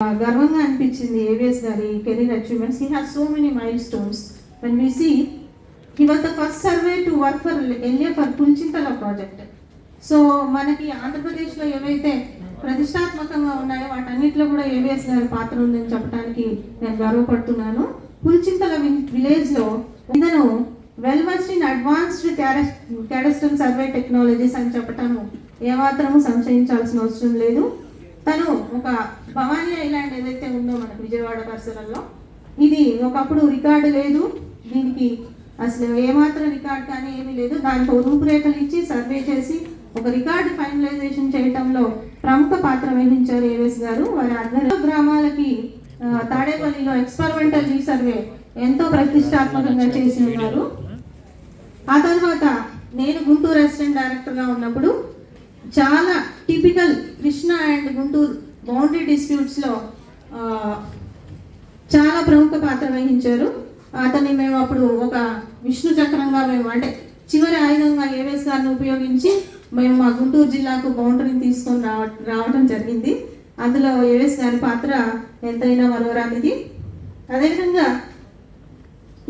గర్వంగా అనిపించింది ఏవిఎస్ గారి career achievements. He has so many milestones. When we see he was the first survey to work for NA for Pulichintala project. So మనకి ఆంధ్రప్రదేశ్లో ఏవైతే ప్రతిష్టాత్మకంగా ఉన్నాయో వాటన్నిటిలో కూడా ఏవిఎస్ గారి పాత్ర ఉందని చెప్పడానికి నేను గర్వపడుతున్నాను. పుల్చింతల విలేజ్లో ఇతను well versed in advanced cadastral survey technologies అని చెప్పటము ఏమాత్రము సంశయించాల్సిన అవసరం లేదు. తను ఒక భవానీ ఐలాండ్ ఏదైతే ఉందో మనకు విజయవాడ పరిసరాల్లో, ఇది ఒకప్పుడు రికార్డు లేదు, దీనికి అసలు ఏమాత్రం రికార్డ్ కానీ ఏమీ లేదు. దాంతో రూపురేఖలు ఇచ్చి సర్వే చేసి ఒక రికార్డు ఫైనలైజేషన్ చేయడంలో ప్రముఖ పాత్ర వహించారు ఏవిఎస్ గారు. వారి ఆధ్వర్యంలో గ్రామాలకి తాడేపల్లిలో ఎక్స్పెరిమెంటల్ రీసర్వే ఎంతో ప్రతిష్టాత్మకంగా చేసి ఉన్నారు. ఆ తర్వాత నేను గుంటూరు అసిస్టెంట్ డైరెక్టర్గా ఉన్నప్పుడు చాలా typical Krishna and Guntur boundary డిస్ప్యూట్స్లో చాలా ప్రముఖ పాత్ర వహించారు. అతన్ని మేము అప్పుడు ఒక విష్ణు చక్రంగా అంటే చివరి ఆయుధంగా ఏవిఎస్ గారిని ఉపయోగించి మేము మా గుంటూరు జిల్లాకు బౌండరీని తీసుకొని రావడం జరిగింది. అందులో ఏవిఎస్ గారి పాత్ర ఎంతైనా మరోరానిది. అదేవిధంగా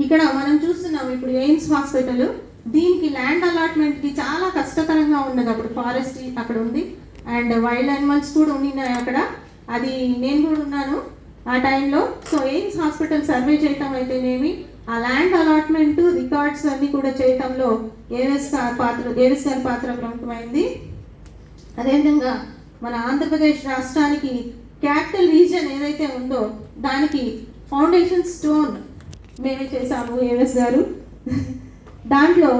ఇక్కడ మనం చూస్తున్నాం ఇప్పుడు ఎయిమ్స్ హాస్పిటల్, దీనికి ల్యాండ్ అలాట్మెంట్కి చాలా కష్టతరంగా ఉన్నది. అప్పుడు ఫారెస్ట్ అక్కడ ఉంది అండ్ వైల్డ్ యానిమల్స్ కూడా ఉన్నాయి అక్కడ. అది నేను కూడా ఉన్నాను ఆ టైంలో. సో ఎయిమ్స్ హాస్పిటల్ సర్వే చేయటం అయితేనేమి, ఆ ల్యాండ్ అలాట్మెంట్ రికార్డ్స్ అన్నీ కూడా చేయటంలో ఏవిఎస్ గారి పాత్ర ప్రముఖమైంది. అదేవిధంగా మన ఆంధ్రప్రదేశ్ రాష్ట్రానికి క్యాపిటల్ రీజియన్ ఏదైతే ఉందో దానికి ఫౌండేషన్ స్టోన్ మేమే చేశాము ఏవిఎస్ గారు. దాంట్లో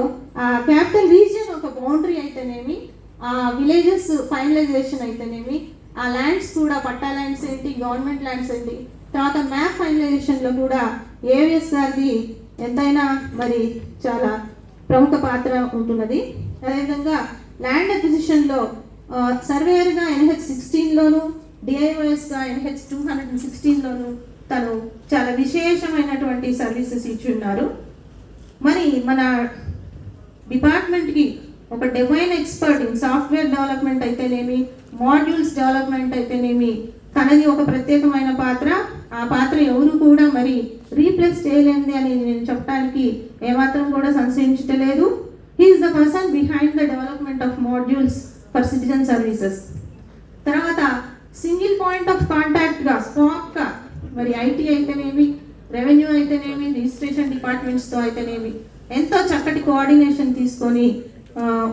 ఆ క్యాపిటల్ రీజియన్ ఒక బౌండరీ అయితేనేమి, ఆ విలేజెస్ ఫైనలైజేషన్ అయితేనేమి, ఆ ల్యాండ్స్ కూడా పట్టా ల్యాండ్స్ ఏంటి, గవర్నమెంట్ ల్యాండ్స్ ఏంటి, తర్వాత మ్యాప్ ఫైనలైజేషన్లో కూడా ఏవిఎస్ గారిది ఎంతైనా మరి చాలా ప్రముఖ పాత్ర ఉంటున్నది. అదేవిధంగా ల్యాండ్ అక్విజిషన్లో సర్వేయర్గా NH16లోను, డిఐఓఎస్గా NH216లోను తను చాలా విశేషమైనటువంటి సర్వీసెస్ ఇచ్చి ఉన్నారు. మరి మన డిపార్ట్మెంట్కి ఒక domain expert in software development అయితేనేమి, మాడ్యూల్స్ డెవలప్మెంట్ అయితేనేమి, తనది ఒక ప్రత్యేకమైన పాత్ర. ఆ పాత్ర ఎవరు కూడా మరి రీప్లేస్ చేయలేనిది అని నేను చెప్పడానికి ఏమాత్రం కూడా సంశయించలేదు. He is the person behind the development of modules for citizen services. తర్వాత సింగిల్ పాయింట్ ఆఫ్ కాంటాక్ట్గా స్పాట్గా మరి ఐటీ అయితేనేమి, రెవెన్యూ అయితేనేమి, రిజిస్ట్రేషన్ డిపార్ట్మెంట్స్తో అయితేనేమి ఎంతో చక్కటి కోఆర్డినేషన్ తీసుకొని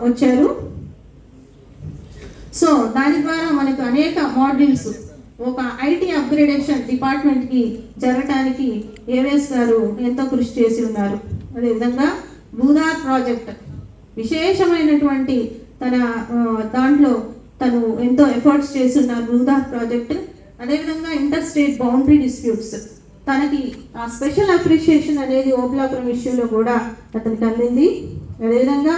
వచ్చారు. సో దాని ద్వారా మనకు అనేక మాడ్యూల్స్ ఒక ఐటీ అప్గ్రేడేషన్ డిపార్ట్మెంట్కి జరగటానికి ఏవిఎస్ గారు ఎంతో కృషి చేసి ఉన్నారు. అదేవిధంగా భూధార్ ప్రాజెక్ట్ విశేషమైనటువంటి తన దాంట్లో తను ఎంతో ఎఫర్ట్స్ చేసి ఉన్నారు భూధార్ ప్రాజెక్ట్. అదేవిధంగా ఇంటర్ స్టేట్ బౌండరీ డిస్ప్యూట్స్ తనకి ఆ స్పెషల్ అప్రిషియేషన్ అనేది ఓబులాపురం ఇష్యూలో కూడా అతనికి అందింది. అదేవిధంగా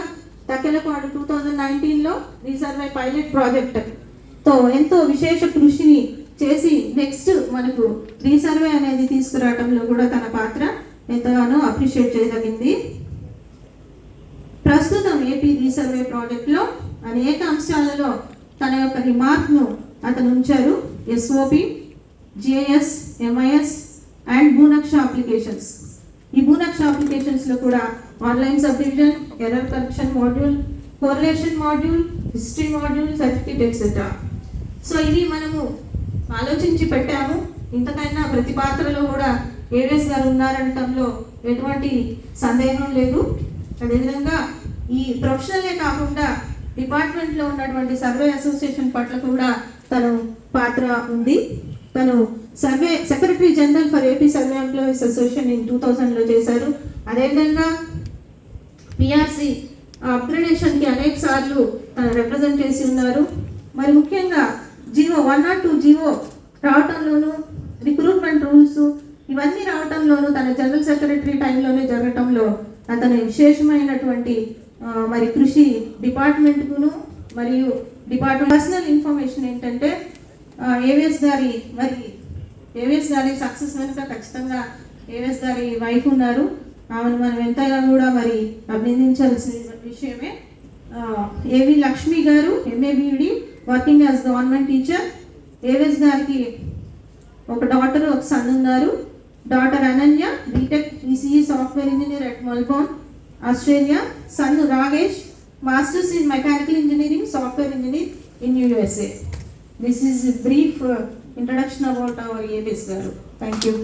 తక్కెలపాడు 2019లో రీసర్వే పైలట్ ప్రాజెక్ట్తో ఎంతో విశేష కృషిని చేసి నెక్స్ట్ మనకు రీసర్వే అనేది తీసుకురావడంలో కూడా తన పాత్ర ఎంతగానో అప్రిషియేట్ చేయదగింది. ప్రస్తుతం ఏపీ రీసర్వే ప్రాజెక్ట్లో అనేక అంశాలలో తన యొక్క రిమార్క్ను అతను ఉంచారు. SOP, GIS, MIS and Bhunaksha applications. ఈ భూనక్ష అప్లికేషన్స్లో కూడా online subdivision, error correction module, correlation module, history module, certificate etcetera. So ఇవి మనము ఆలోచించి పెట్టాము. ఇంతకైనా ప్రతి పాత్రలో కూడా ఏవిఎస్ గారు ఉన్నారనటంలో ఎటువంటి సందేహం లేదు. అదేవిధంగా ఈ ప్రొఫెషనలే కాకుండా డిపార్ట్మెంట్లో ఉన్నటువంటి సర్వే అసోసియేషన్ పట్ల కూడా తను పాత్ర ఉంది. తను secretary general for AP survey employees association in 2000లో చేశారు. అదేవిధంగా PRC అప్గ్రేడేషన్కి అనేక సార్లు తను రిప్రజెంట్ చేసి ఉన్నారు. మరి ముఖ్యంగా GO 102 GO రావటంలోనూ, రిక్రూట్మెంట్ రూల్స్ ఇవన్నీ రావటంలోనూ తన జనరల్ సెక్రటరీ టైంలోనే జరగటంలో అతని విశేషమైనటువంటి మరి కృషి డిపార్ట్మెంట్కును మరియు డిపార్ట్మెంట్. పర్సనల్ ఇన్ఫర్మేషన్ ఏంటంటే ఏవిఎస్ గారి సక్సెస్ వెనుక ఖచ్చితంగా ఏవిఎస్ గారి వైఫ్ ఉన్నారు. ఆమెను మనం ఎంతగా కూడా మరి అభినందించాల్సిన విషయమే. ఏవి లక్ష్మి గారు MA BD working as government teacher. AVS గారికి ఒక డాటర్ ఒక సన్ ఉన్నారు. Daughter Ananya B Tech ECE software engineer at Melbourne Australia. Son Ragesh masters in mechanical engineering software engineer in USA. This is a brief introduction about our ABS garu. Thank you.